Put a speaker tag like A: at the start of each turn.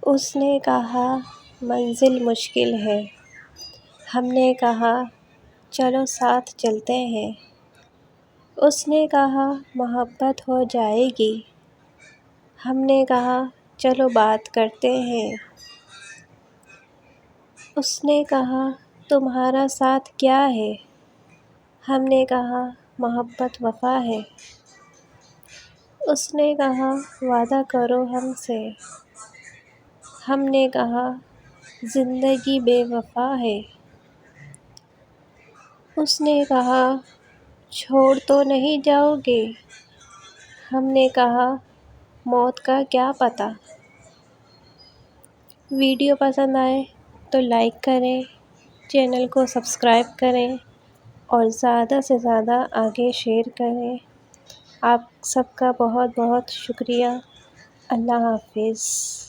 A: اس نے کہا منزل مشکل ہے، ہم نے کہا چلو ساتھ چلتے ہیں۔ اس نے کہا محبت ہو جائے گی، ہم نے کہا چلو بات کرتے ہیں۔ اس نے کہا تمہارا ساتھ کیا ہے، ہم نے کہا محبت وفا ہے۔ اس نے کہا وعدہ کرو ہم سے، ہم نے کہا زندگی بے وفا ہے۔ اس نے کہا چھوڑ تو نہیں جاؤ گے، ہم نے کہا موت کا کیا پتہ۔ ویڈیو پسند آئے تو لائک کریں، چینل کو سبسکرائب کریں اور زیادہ سے زیادہ آگے شیئر کریں۔ آپ سب کا بہت بہت شکریہ۔ اللہ حافظ۔